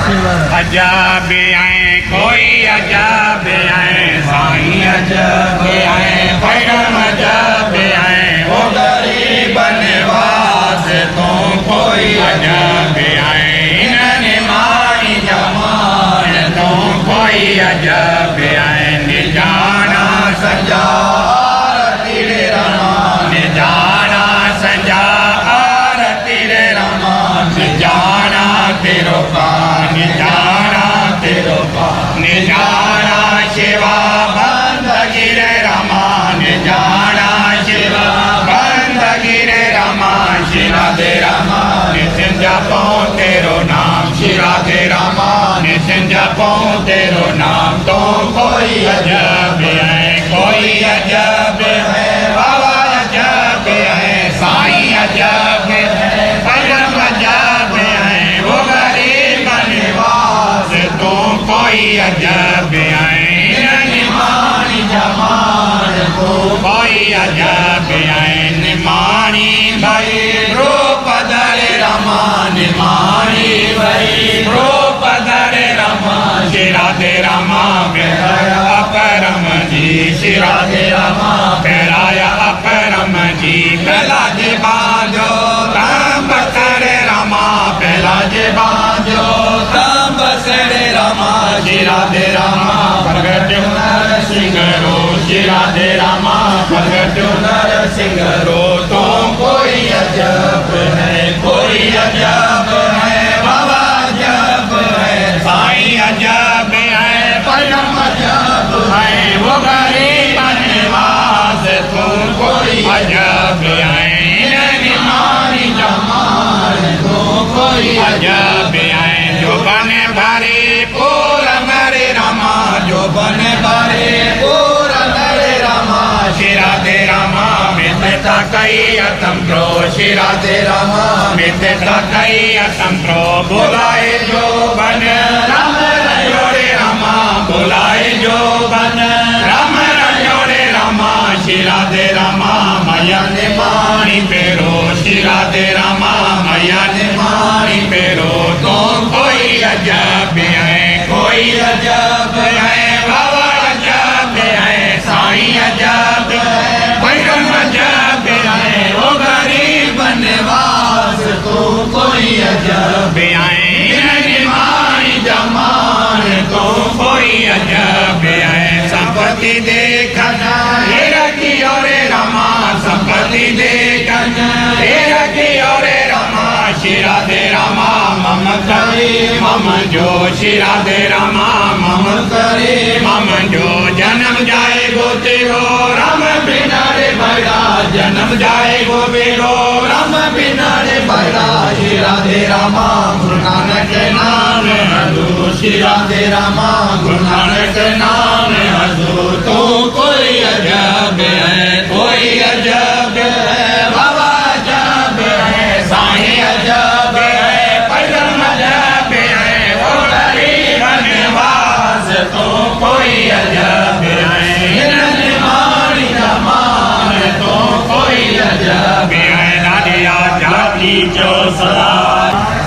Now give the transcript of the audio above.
अजब है कोई अजब है साईं अजब है पैगम अजब है वो गरीब नवाज तो कोई अजब है इन्होंने मानी जमान तो कोई अजब है निजाना सजा तेरे रमान निजाना सजा तेरे रमान निजाना तेरो पान निजाना तेरो पान निजाना शिवा बंद गिरे रमान निजाना शिवा बंद गिरे रमान शिरा दे रमान सिंजा पाओ तेरो नाम शिरा दे रमान सिंजा पाओ तेरो नाम तो कोई अजब है कोई अजब है बाबा अजब है साईं अजब है पैगम अजब है वो गरीब नवाज तो कोई अजब है निमानी जमान तो कोई अजब है निमानी भाई रूप धरे रमान निमानी भाई रूप धरे रमान शिरा दे रमा मेरा अपरम जी शिरा दे रमा मेरा अपरम जी पहला जे बाजो तम बसरे रमा पहला जे बाजो तम बसरे रमा शिरा दे रमा प्रगट नर सिंगरो शिरा दे रमा प्रगट नर सिंगरो तो कोई अजब है कोई अजब है बाबा अजब है साईं अजब है पैगम अजब है वो गरीब नवाज तो कोई अजब है निमानी जमान तो कोई अजब है जो बने भरे पूरा मेरे रमा जो बने भरे पूरा मेरे रमा शिरा दे रमा मित्रता कई अतम प्रो शिरा दे रमा मित्रता कई अतम प्रो बुलाए जो बन राम रजोड़े रमा बुलाए जो बन राम रजोड़े रमा शिरा दे रमा मैया ने मानी पेरो शिरा दे रमा मैया ने मानी पेरो तो कोई अजब है कोई अजब है बाबा अजब है साईं अजब है पैगम अजब है वो गरीब नवाज तो कोई अजब है निमानी जमान तो कोई अजब है संपत्ति देखना हेरा की और रमा संपत्ति देखना हेरा की और रमा शिरा दे रमा मम करे मम जो शिरा दे रमा मम करे मम जो जन्म जाए गो तेरो राम बिना रे बड़ा जन्म जाए गो बेरो राम बिना रे बड़ा शिरा दे रमा गुरु नानक के नाम हजूर शिरा दे रमा गुरु नानक के नाम हजूर तो कोई अजब है कोई अजब है बाबा अजब है साईं अजब है पैगम अजब है वो गरीब नवाज तो कोई अजब है निमानी जमान तो कोई अजब है नादिया जाती जो सदा